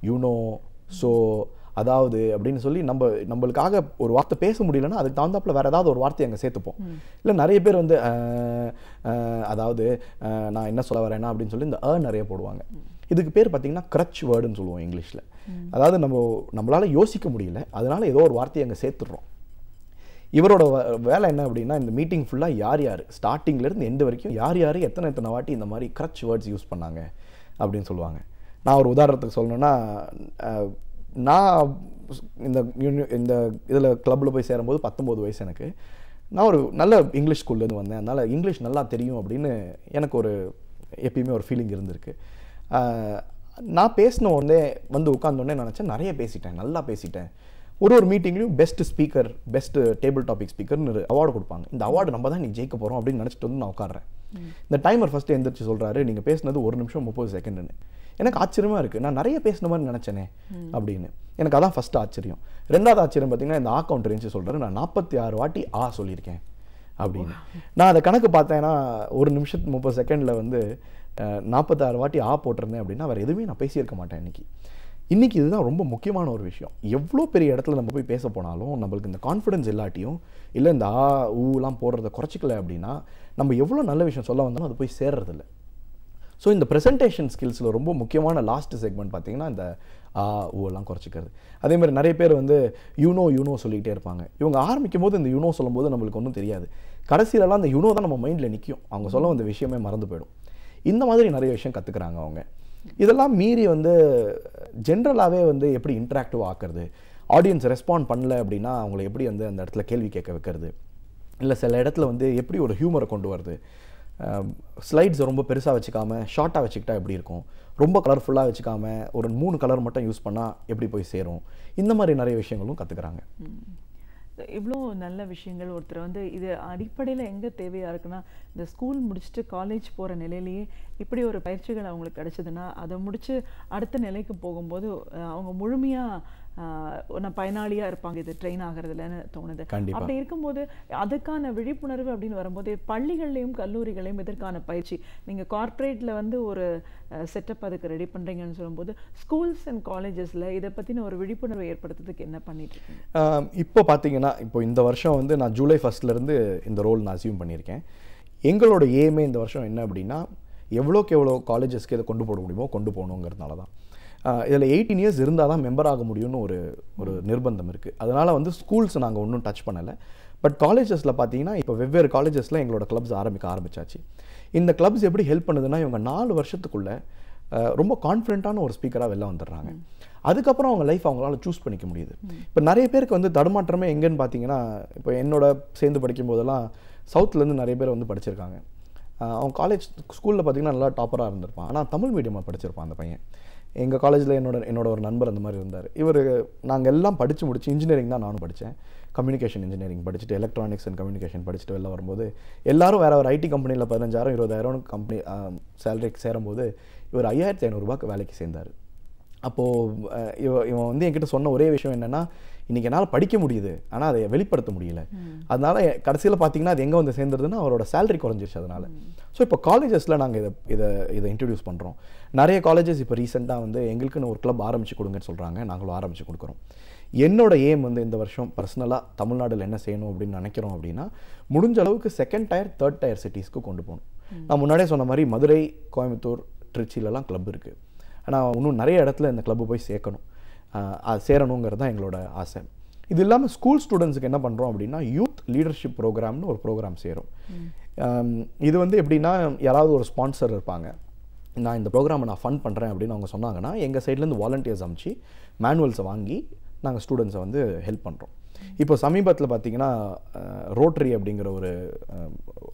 யூனோ, ஸோ, அதாவது அப்படின்னு சொல்லி நம்மளுக்காக ஒரு வார்த்தை பேச முடியலன்னா அதுக்கு தகுந்தாப்புல வேறு ஏதாவது ஒரு வார்த்தையை அங்கே சேர்த்துப்போம். இல்லை நிறைய பேர் வந்து அதாவது நான் என்ன சொல்ல வரேன்னா அப்படின்னு சொல்லி இந்த நிறைய போடுவாங்க. இதுக்கு பேர் பார்த்தீங்கன்னா க்ரட்ச் வேர்டுன்னு சொல்லுவோம் இங்கிலீஷில். அதாவது நம்மளால் யோசிக்க முடியல, அதனால ஏதோ ஒரு வார்த்தையை அங்கே சேர்த்துடுறோம். இவரோட வேலை என்ன அப்படின்னா, இந்த மீட்டிங் ஃபுல்லாக யார் ஸ்டார்டிங்லேருந்து எண்டு வரைக்கும் யார் எத்தனை வாட்டி இந்த மாதிரி க்ரட்ச் வேர்ட்ஸ் யூஸ் பண்ணாங்க அப்படின்னு சொல்லுவாங்க. நான் ஒரு உதாரணத்துக்கு சொல்லணுன்னா, நான் இந்த இதில் கிளப்பில் போய் சேரும்போது 19 வயசு எனக்கு. நான் ஒரு நல்ல இங்கிலீஷ் ஸ்கூல்லேருந்து வந்தேன், அதனால் இங்கிலீஷ் நல்லா தெரியும் அப்படின்னு எனக்கு ஒரு எப்பயுமே ஒரு ஃபீலிங் இருந்திருக்கு. நான் பேசின உடனே வந்து உட்காந்தோடனே நினச்சேன் நிறைய பேசிட்டேன், நல்லா பேசிட்டேன். ஒரு மீட்டிங்லையும் best speaker, best table topic ஸ்பீக்கர்னு அவார்டு கொடுப்பாங்க. இந்த அவார்டு நம்ம தான் நீ ஜெயிக்க போகிறோம் அப்படின்னு நினச்சிட்டு வந்து நான் உட்காடுறேன். இந்த டைமர் ஃபஸ்ட்டு எந்திரிச்சு சொல்கிறாரு, நீங்கள் பேசினது 1 நிமிஷம் 30 செகண்டுன்னு. எனக்கு ஆச்சரியமாக இருக்குது, நான் நிறைய பேசின மாதிரி நினச்சேனே அப்படின்னு. எனக்கு அதான் ஃபஸ்ட்டு ஆச்சரியம். 2வது ஆச்சரியம் பார்த்தீங்கன்னா, இந்த கவுண்டர் இருந்துச்சு சொல்கிறாரு, நான் 46 வாட்டி சொல்லியிருக்கேன் அப்படின்னு. நான் அதை கணக்கு பார்த்தேன்னா 1 நிமிஷத்து 30 செகண்டில் வந்து 46 வாட்டி போட்டிருந்தேன் அப்படின்னா வேறு எதுவுமே நான் பேசியிருக்க மாட்டேன் இன்றைக்கி. இதுதான் ரொம்ப முக்கியமான ஒரு விஷயம். எவ்வளோ பெரிய இடத்துல நம்ம போய் பேச போனாலும் நம்மளுக்கு இந்த கான்ஃபிடன்ஸ் இல்லாட்டியும், இல்லை இந்த ஊலாம் போடுறத குறைச்சிக்கல அப்படின்னா, நம்ம எவ்வளோ நல்ல விஷயம் சொல்ல வந்தாலும் அது போய் சேர்றதில்ல. ஸோ இந்த ப்ரெசன்டேஷன் ஸ்கில்ஸில் ரொம்ப முக்கியமான லாஸ்ட் செக்மெண்ட் பார்த்தீங்கன்னா இந்த ஊலாம் குறைச்சிக்கிறது. அதேமாதிரி நிறைய பேர் வந்து யூனோ சொல்லிகிட்டே இருப்பாங்க. இவங்க ஆரம்பிக்கும் போது இந்த யூனோ சொல்லும்போது நம்மளுக்கு ஒன்றும் தெரியாது. கடைசியிலலாம் அந்த யூனோ தான் நம்ம மைண்டில் நிற்கும், அவங்க சொல்ல வந்த விஷயமே மறந்து போயிடும். இந்த மாதிரி நிறைய விஷயம் கற்றுக்குறாங்க அவங்க. இதெல்லாம் மீறி வந்து ஜென்ரலாகவே வந்து எப்படி இன்ட்ராக்டிவ் ஆக்குறது, ஆடியன்ஸ் ரெஸ்பாண்ட் பண்ணல அப்படின்னா அவங்கள எப்படி வந்து அந்த இடத்துல கேள்வி கேட்க வைக்கிறது, இல்லை சில இடத்துல வந்து எப்படி ஒரு ஹியூமரை கொண்டு வருது. ஸ்லைட்ஸை ரொம்ப பெருசாக வச்சுக்காம ஷார்ட்டாக வச்சுக்கிட்டா எப்படி இருக்கும், ரொம்ப கலர்ஃபுல்லாக வச்சுக்காம ஒரு 3 கலர் மட்டும் யூஸ் பண்ணால் எப்படி போய் சேரும், இந்த மாதிரி நிறைய விஷயங்களும் கற்றுக்குறாங்க. இவ்வளோ நல்ல விஷயங்கள் ஒருத்தர் வந்து இது அடிப்படையில் எங்கே தேவையாக இருக்குன்னா, இந்த ஸ்கூல் முடிச்சுட்டு காலேஜ் போகிற நிலையிலேயே இப்படி ஒரு பயிற்சிகள் அவங்களுக்கு கிடைச்சதுன்னா அதை முடித்து அடுத்த நிலைக்கு போகும்போது அவங்க முழுமையாக பயனாளியாக இருப்பாங்க, இது ட்ரெயின் ஆகிறதுலன்னு தோணுது. அப்படி இருக்கும்போது அதுக்கான விழிப்புணர்வு அப்படின்னு வரும்போது பள்ளிகள்லையும் கல்லூரிகளையும் இதற்கான பயிற்சி, நீங்கள் கார்ப்பரேட்டில் வந்து ஒரு செட்டப் அதுக்கு ரெடி பண்ணுறீங்கன்னு சொல்லும்போது ஸ்கூல்ஸ் அண்ட் காலேஜஸில் இதை பற்றின ஒரு விழிப்புணர்வை ஏற்படுத்துறதுக்கு என்ன பண்ணிட்டு இருக்கீங்க? இப்போ பார்த்தீங்கன்னா, இப்போ இந்த வருஷம் வந்து நான் ஜூலை 1 இந்த ரோல் நான் அசியூம் பண்ணியிருக்கேன். எங்களோட ஏமே இந்த வருஷம் என்ன அப்படின்னா, எவ்வளோக்கு எவ்வளோ காலேஜஸ்க்கு இதை கொண்டு போட முடியுமோ கொண்டு போகணுங்கிறதுனால தான். இதில் 18 இயர்ஸ் இருந்தால் தான் மெம்பர் ஆக முடியும்னு ஒரு நிர்பந்தம் இருக்குது. அதனால் வந்து ஸ்கூல்ஸ் நாங்கள் ஒன்றும் டச் பண்ணலை. பட் காலேஜஸில் பார்த்தீங்கன்னா இப்போ வெவ்வேறு காலேஜஸில் எங்களோட கிளப்ஸ் ஆரம்பிச்சாச்சு. இந்த கிளப்ஸ் எப்படி ஹெல்ப் பண்ணுதுன்னா, இவங்க 4 வருஷத்துக்குள்ளே ரொம்ப கான்ஃபிடென்ட்டான ஒரு ஸ்பீக்கராக வெளில வந்துடுறாங்க. அதுக்கப்புறம் அவங்க லைஃப் அவங்களால சூஸ் பண்ணிக்க முடியுது. இப்போ நிறைய பேருக்கு வந்து தடுமாற்றமே எங்கேன்னு பார்த்தீங்கன்னா, இப்போ என்னோட சேர்ந்து படிக்கும் போதெல்லாம் சவுத்துலேருந்து நிறைய பேர் வந்து படிச்சிருக்காங்க. அவன் காலேஜ் ஸ்கூலில் பார்த்தீங்கன்னா நல்லா டாப்பராக இருந்திருப்பான், ஆனால் தமிழ் மீடியமாக படிச்சிருப்பான் அந்த பையன். எங்கள் காலேஜில் என்னோட ஒரு நண்பர் அந்த மாதிரி இருந்தார். நாங்கள் எல்லாம் படித்து முடிச்சு இன்ஜினியரிங் தான் நானும் படித்தேன். கம்யூனிகேஷன் இன்ஜினியரிங் படிச்சுட்டு எலக்ட்ரானிக்ஸ் அண்ட் கம்யூனிகேஷன் படிச்சுட்டு வெளில வரும்போது எல்லாரும் வேறு ஒரு ஐடி கம்பெனியில் 15,000 20,000 கம்பெனி சேலரிக்கு சேரும்போது இவர் 5,500 ரூபாய்க்கு வேலைக்கு சேர்ந்தார். அப்போது இவன் வந்து என்கிட்ட சொன்ன ஒரே விஷயம் என்னென்னா, இன்றைக்கி என்னால் படிக்க முடியுது, ஆனால் அதை வெளிப்படுத்த முடியல. அதனால் கடைசியில் பார்த்தீங்கன்னா அது எங்கே வந்து சேர்ந்துருதுன்னா அவரோட சேலரி குறைஞ்சிருச்சு அதனால். ஸோ இப்போ காலேஜஸில் நாங்கள் இதை இன்ட்ரடியூஸ் பண்ணுறோம். நிறைய காலேஜஸ் இப்போ ரீசெண்டாக வந்து எங்களுக்குன்னு ஒரு கிளப் ஆரம்பித்து கொடுங்கன்னு சொல்கிறாங்க. நாங்களும் ஆரம்பித்து கொடுக்குறோம். என்னோட எய்ம் வந்து இந்த வருஷம் பர்சனலாக தமிழ்நாட்டில் என்ன செய்யணும் அப்படின்னு நினைக்கிறோம் அப்படின்னா, முடிஞ்ச அளவுக்கு 2nd tier 3rd tier சிட்டிஸ்க்கு கொண்டு போகணும். நான் முன்னாடியே சொன்ன மாதிரி மதுரை, கோயம்புத்தூர், திருச்சியிலலாம் கிளப் இருக்குது. ஆனால் இன்னும் நிறைய இடத்துல இந்த கிளப்பு போய் சேர்க்கணும், அது சேரணுங்கிறது தான் எங்களோட ஆசை. இது இல்லாமல் ஸ்கூல் ஸ்டூடெண்ட்ஸுக்கு என்ன பண்ணுறோம் அப்படின்னா, யூத் லீடர்ஷிப் ப்ரோக்ராம்னு ஒரு ப்ரோக்ராம் சேரும். இது வந்து எப்படின்னா, யாராவது ஒரு ஸ்பான்சர் இருப்பாங்க, நான் இந்த ப்ரோக்ராமை நான் ஃபண்ட் பண்ணுறேன் அப்படின்னு அவங்க சொன்னாங்கன்னா, எங்கள் சைட்லேருந்து வாலண்டியர்ஸ் அமைச்சு மேனுவல்ஸை வாங்கி நாங்கள் ஸ்டூடெண்ட்ஸை வந்து ஹெல்ப் பண்ணுறோம். இப்போ சமீபத்தில் பார்த்தீங்கன்னா ரோட்டரி அப்படிங்கிற ஒரு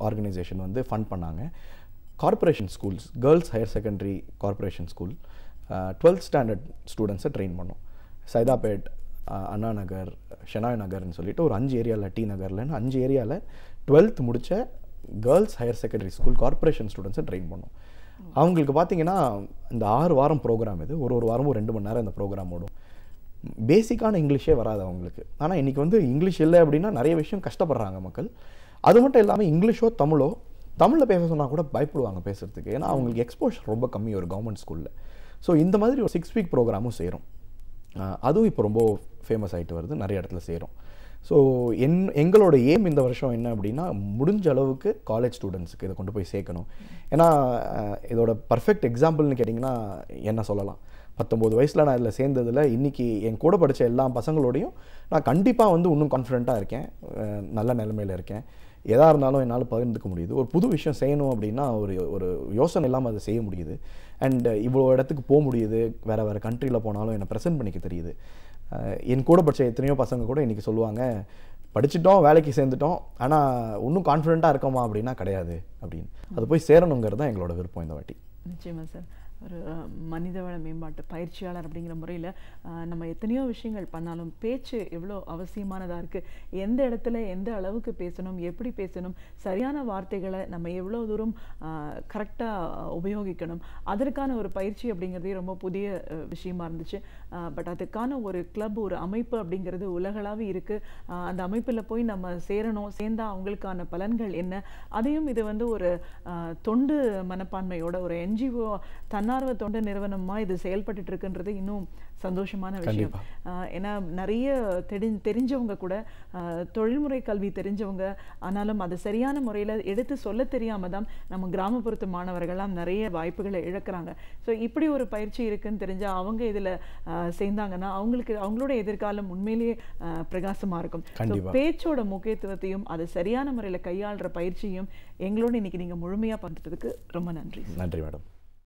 ஆர்கனைசேஷன் வந்து ஃபண்ட் பண்ணாங்க. Corporation schools, girls higher secondary corporation school 12th standard ஸ்டூடெண்ட்ஸை ட்ரெயின் பண்ணோம். சைதாப்பேட், அண்ணா நகர், ஷெனாய் நகர்னு சொல்லிட்டு ஒரு 5 ஏரியாவில், டி நகர்லன்னு 5 ஏரியாவில் 12th முடித்த girls higher secondary school corporation ஸ்டூடெண்ட்ஸை ட்ரெயின் பண்ணோம். அவங்களுக்கு பார்த்தீங்கன்னா இந்த 6 வாரம் ப்ரோக்ராம் இது. ஒரு வாரமும் 2 மணி நேரம் இந்த ப்ரோக்ராம் ஓடும். பேசிக்கான இங்கிலீஷே வராது அவங்களுக்கு. ஆனால் இன்றைக்கி வந்து இங்கிலீஷ் இல்லை அப்படின்னா நிறைய விஷயம் கஷ்டப்படுறாங்க மக்கள். அது மட்டும் இல்லாமல் இங்கிலீஷோ தமிழில் பேச சொன்னால் கூட பயப்படுவாங்க பேசுகிறதுக்கு. ஏன்னா அவங்களுக்கு எக்ஸ்போஷர் ரொம்ப கம்மி ஒரு கவர்மெண்ட் ஸ்கூலில். ஸோ இந்த மாதிரி ஒரு 6 வீக் ப்ரோக்ராமும் செய்கிறோம். அதுவும் இப்போ ரொம்ப ஃபேமஸ் ஆகிட்டு வருது, நிறைய இடத்துல செய்கிறோம். ஸோ எங்களோட எய்ம் இந்த வருஷம் என்ன அப்படின்னா, முடிஞ்ச அளவுக்கு காலேஜ் ஸ்டூடெண்ட்ஸுக்கு இதை கொண்டு போய் சேர்க்கணும். ஏன்னா இதோட பர்ஃபெக்ட் எக்ஸாம்பிள்னு கேட்டிங்கன்னா என்ன சொல்லலாம், 19 வயசில் நான் இதில் சேர்ந்ததில் இன்றைக்கி என் கூட படித்த எல்லா பசங்களோடையும் நான் கண்டிப்பாக வந்து இன்னும் கான்ஃபிடென்ட்டாக இருக்கேன், நல்ல நிலைமையில் இருக்கேன். எதாக இருந்தாலும் என்னால் பகிர்ந்துக்க முடியுது. ஒரு புது விஷயம் செய்யணும் அப்படின்னா ஒரு யோசனை இல்லாமல் அதை செய்ய முடியுது. அண்ட் இவ்வளோ இடத்துக்கு போக முடியுது, வேறு கண்ட்ரியில் போனாலும் என்னை ப்ரெசென்ட் பண்ணிக்க தெரியுது. என் கூட படித்த எத்தனையோ பசங்க கூட இன்றைக்கி சொல்லுவாங்க, படிச்சுட்டோம், வேலைக்கு சேர்ந்துட்டோம், ஆனால் இன்னும் கான்ஃபிடென்ட்டாக இருக்கோமா அப்படின்னா கிடையாது அப்படின்னு. அது போய் சேரணுங்கிறது தான் எங்களோட விருப்பம் இந்த வாட்டி. நிச்சயமாக சார். ஒரு மனிதவள மேம்பாட்டு பயிற்சியாளர் அப்படிங்கிற முறையில் நம்ம எத்தனையோ விஷயங்கள் பண்ணாலும் பேச்சு எவ்வளோ அவசியமானதாக இருக்குது. எந்த இடத்துல எந்த அளவுக்கு பேசணும், எப்படி பேசணும், சரியான வார்த்தைகளை நம்ம எவ்வளோ தூரம் கரெக்டாக உபயோகிக்கணும், அதற்கான ஒரு பயிற்சி அப்படிங்கிறதே ரொம்ப புதிய விஷயமா இருந்துச்சு. பட் அதுக்கான ஒரு கிளப், ஒரு அமைப்பு அப்படிங்கிறது உலகளாவே இருக்குது. அந்த அமைப்பில் போய் நம்ம சேரணும், சேர்ந்தால் அவங்களுக்கான பலன்கள் என்ன, அதையும் இது வந்து ஒரு தொண்டு மனப்பான்மையோட ஒரு NGO தன்னார்வ தொண்டு நிறுவனமாக இது செயல்பட்டு இருக்குன்றது இன்னும் சந்தோஷமான விஷயம். ஏன்னா நிறைய தெரிஞ்சவங்க கூட, தொழில்முறை கல்வி தெரிஞ்சவங்க, ஆனாலும் அது சரியான முறையில் எடுத்து சொல்ல தெரியாமல் தான் நம்ம கிராமப்புறத்து மாணவர்கள்லாம் நிறைய வாய்ப்புகளை இழக்கிறாங்க. ஸோ இப்படி ஒரு பயிற்சி இருக்குன்னு தெரிஞ்சால் அவங்க இதில் சேர்ந்தாங்கன்னா அவங்களோட எதிர்காலம் உண்மையிலேயே பிரகாசமாக இருக்கும். பேச்சோட முக்கியத்துவத்தையும் அது சரியான முறையில் கையாளுற பயிற்சியும் எங்களோட இன்னைக்கு நீங்கள் முழுமையாக பண்ணுறதுக்கு ரொம்ப நன்றி. நன்றி மேடம்.